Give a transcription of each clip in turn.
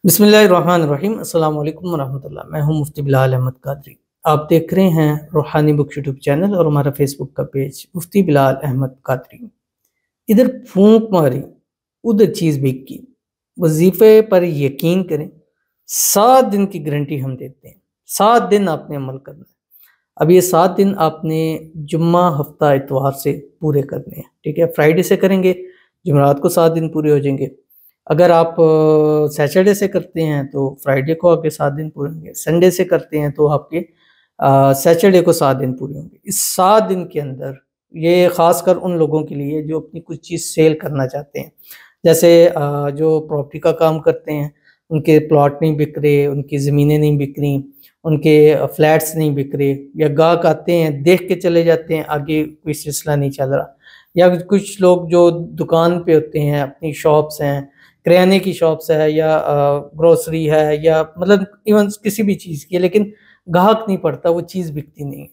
बिस्मिल्लाहिर्रहमानिर्रहीम अस्सलाम वालेकुम वरहमतुल्लाह। मैं हूं मुफ्ती बिलाल अहमद कादरी। आप देख रहे हैं रूहानी बुक यूट्यूब चैनल और हमारा फेसबुक का पेज मुफ्ती बिलाल अहमद कादरी। इधर फूंक मारी उधर चीज़ बिक की। वजीफ़े पर यकीन करें, 7 दिन की गारंटी हम देते हैं। 7 दिन आपने अमल करना है। अब ये 7 दिन आपने जुम्मा हफ्ता इतवार से पूरे करने हैं, ठीक है। फ्राइडे से करेंगे, जुमेरात को 7 दिन पूरे हो जाएंगे। अगर आप सैटरडे से करते हैं तो फ्राइडे को आपके 7 दिन पूरे होंगे। संडे से करते हैं तो आपके सैटरडे को 7 दिन पूरे होंगे। इस 7 दिन के अंदर ये ख़ासकर उन लोगों के लिए जो अपनी कुछ चीज़ सेल करना चाहते हैं, जैसे जो प्रॉपर्टी का काम करते हैं, उनके प्लॉट नहीं बिक रहे, उनकी ज़मीनें नहीं बिक रही, उनके फ्लैट्स नहीं बिक रहे, या गाहक आते हैं देख के चले जाते हैं, आगे कोई सिलसिला नहीं चल रहा। या कुछ लोग जो दुकान पे होते हैं, अपनी शॉप्स हैं, किराने की शॉप्स है या ग्रोसरी है या मतलब इवन किसी भी चीज़ की है, लेकिन ग्राहक नहीं पड़ता, वो चीज़ बिकती नहीं है।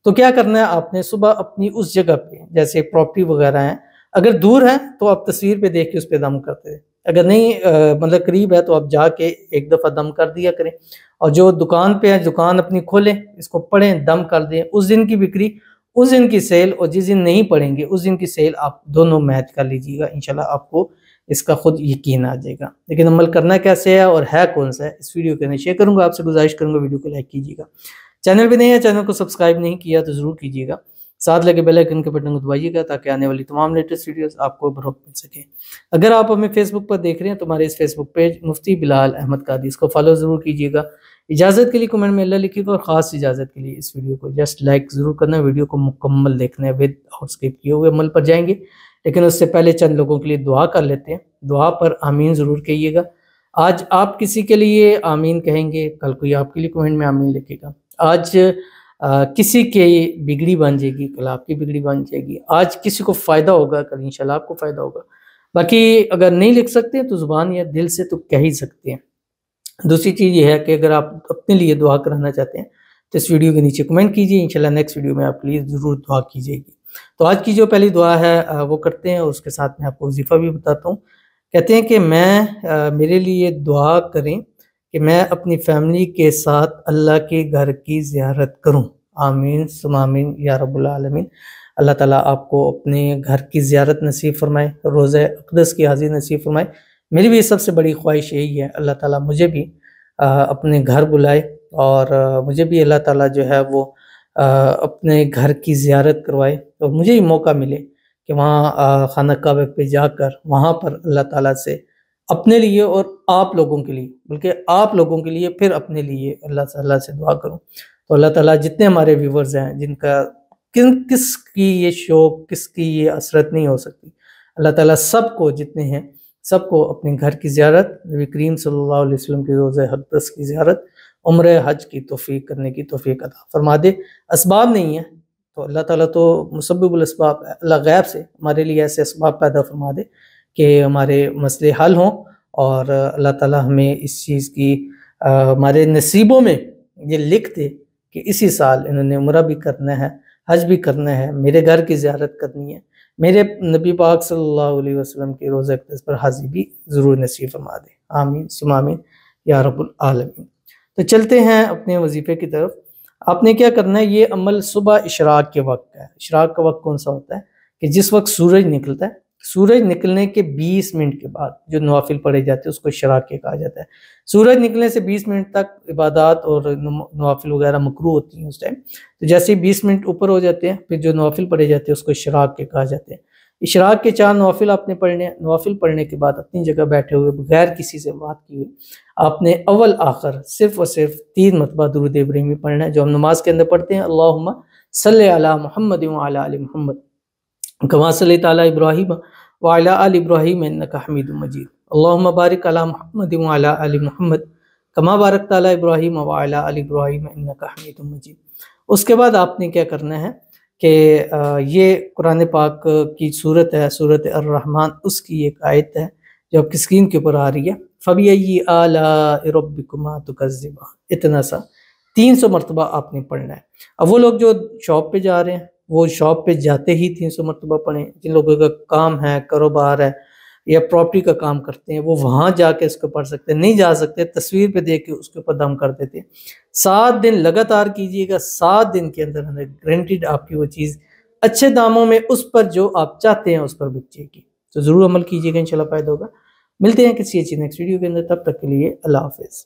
तो क्या करना है आपने, सुबह अपनी उस जगह पे जैसे प्रॉपर्टी वगैरह है, अगर दूर है तो आप तस्वीर पे देख के उस पे दम करते हैं। अगर नहीं मतलब करीब है तो आप जाके एक दफ़ा दम कर दिया करें। और जो दुकान पे है, दुकान अपनी खोलें, इसको पढ़ें, दम कर दें। उस दिन की बिक्री, उस दिन की सेल और जिस दिन नहीं पढ़ेंगे उस दिन की सेल आप दोनों मैच कर लीजिएगा। इंशाल्लाह आपको इसका खुद यकीन आ जाएगा। लेकिन अमल करना कैसे है और है कौन सा है, इस वीडियो के अंदर शेयर करूंगा। आपसे गुजारिश करूंगा वीडियो को लाइक कीजिएगा। चैनल पे नहीं है, चैनल को सब्सक्राइब नहीं किया तो जरूर कीजिएगा। साथ लगे बेल आइकन के बटन को दबाइएगा ताकि आने वाली तमाम लेटेस्ट वीडियोस आपको बर वक्त मिल सके। अगर आप हमें फेसबुक पर देख रहे हैं तो हमारे इस फेसबुक पेज मुफ्ती बिलाल अहमद कादरी, इसको फॉलो जरूर कीजिएगा। इजाज़त के लिए कमेंट में अल्लाह लिखिएगा और ख़ास इजाज़त के लिए इस वीडियो को जस्ट लाइक ज़रूर करना। वीडियो को मुकम्मल देखना है, विद और स्किप किए हुए अमल पर जाएंगे। लेकिन उससे पहले चंद लोगों के लिए दुआ कर लेते हैं। दुआ पर आमीन ज़रूर कहिएगा। आज आप किसी के लिए आमीन कहेंगे, कल कोई आपके लिए कमेंट में आमीन लिखेगा। आज किसी की बिगड़ी बन जाएगी, कल आपकी बिगड़ी बन जाएगी। आज किसी को फ़ायदा होगा, कल इंशाल्लाह आपको फ़ायदा होगा। बाकी अगर नहीं लिख सकते तो ज़ुबान या दिल से तो कह ही सकते हैं। दूसरी चीज़ ये है कि अगर आप अपने लिए दुआ कराना चाहते हैं तो इस वीडियो के नीचे कमेंट कीजिए। इंशाल्लाह नेक्स्ट वीडियो में आपके लिए ज़रूर दुआ की जाएगी। तो आज की जो पहली दुआ है वो करते हैं और उसके साथ मैं आपको वजीफ़ा भी बताता हूँ। कहते हैं कि मेरे लिए दुआ करें कि मैं अपनी फैमिली के साथ अल्लाह के घर की ज़ियारत करूँ। आमीन सुम्मा आमीन या रब्बुल आलमीन। अल्लाह ताला आपको अपने घर की ज़ियारत नसीब फरमाए, रोज़ा अक़दस की हाज़िरी नसीब फरमाए। मेरी भी सबसे बड़ी ख्वाहिश यही है, अल्लाह ताला मुझे भी अपने घर बुलाए और मुझे भी अल्लाह ताला जो है वो अपने घर की ज़ियारत करवाए और मुझे ही मौका मिले कि वहाँ खाना काबा पे जाकर वहाँ पर अल्लाह ताला से अपने लिए और आप लोगों के लिए, बल्कि आप लोगों के लिए फिर अपने लिए अल्लाह ताला से दुआ करूँ। तो अल्लाह ताला जितने हमारे व्यूवर्स हैं, जिनका किसकी ये शौक़, किसकी ये हसरत नहीं हो सकती, अल्लाह ताला सबको, जितने हैं सबको अपने घर की ज़ियारत, नबी करीम सल्लल्लाहु अलैहि वसल्लम के रोज़े अक़दस की ज़ियारत, उम्रे हज की तौफ़ीक करने की तौफ़ीक अता फरमा दे। असबाब नहीं है तो अल्लाह ताला तो मुसब्बिबुल असबाब है। अल्लाह गैब से हमारे लिए ऐसे असबाब पैदा फरमा दे कि हमारे मसले हल हों और अल्लाह ताला हमें इस चीज़ की हमारे नसीबों में ये लिख दे कि इसी साल इन्होंने उम्रा भी करना है, हज भी करना है, मेरे घर की ज़ियारत करनी है, मेरे नबी पाक सल्लल्लाहु अलैहि वसल्लम के रोज़े अक़दस पर हाज़िरी भी ज़रूर नसीब फरमा दे। आमीन सुम्मा आमीन या रब्बुल आलमीन। तो चलते हैं अपने वजीफ़े की तरफ। आपने क्या करना है, ये अमल सुबह इशराक के वक्त है। इशराक का वक्त कौन सा होता है कि जिस वक्त सूरज निकलता है, सूरज निकलने के 20 मिनट के बाद जो नवाफिल पढ़े जाते हैं उसको इशराक के कहा जाता है। सूरज निकलने से 20 मिनट तक इबादत और नवाफिल वगैरह मकरूह होती हैं उस टाइम। तो जैसे ही 20 मिनट ऊपर हो जाते हैं फिर जो नवाफिल पढ़े जाते हैं उसको इशराक के कहा जाते हैं। इशराक के 4 नवाफिल आपने पढ़ने हैं। नवाफिल पढ़ने के बाद अपनी जगह बैठे हुए बगैर किसी से बात किए आपने अव्वल आखिर सिर्फ़ और सिर्फ 3 मरतबा दुरूद इब्राहिमी पढ़ना है, जो हम नमाज के अंदर पढ़ते हैं। अल्लाहुम्मा सल्लि अला मुहम्मद व अला आलि मुहम्मद कमा सल्लैता अला इब्राहीम व अला आलि इब्राहीम इन्नका हमीदुम मजीद। अल्लाहुम्मा बारिक अला मुहम्मद व अला आलि मुहम्मद कमा बारकता अला इब्राहीम व अला आलि इब्राहीम इन्नका हमीदुम मजीद। उसके बाद आपने क्या करना है कि ये कुरान पाक की सूरत है, सूरत अर्रहमान, उसकी एक आयत है जो आपकी स्क्रीन के ऊपर आ रही है। फ़बिअय्यि आलाइ रब्बिकुमा तुकज़्ज़िबान। इतना सा 300 मरतबा आपने पढ़ना है। अब वो लोग जो शॉप पे जा रहे हैं वो शॉप पे जाते ही 300 मरतबा पढ़ें। जिन लोगों का काम है, कारोबार है या प्रॉपर्टी का काम करते हैं वो वहाँ जाके उसको पढ़ सकते हैं, नहीं जा सकते तस्वीर पे देख के उसके ऊपर दम कर देते हैं। 7 दिन लगातार कीजिएगा, 7 दिन के अंदर अंदर गारंटीड आपकी वो चीज़ अच्छे दामों में उस पर जो आप चाहते हैं उस पर बिक जाएगी। तो ज़रूर अमल कीजिएगा, इंशाल्लाह फ़ायदा होगा। मिलते हैं किसी अच्छी नेक्स्ट वीडियो के अंदर, तब तक के लिए अल्लाह हाफ़िज़।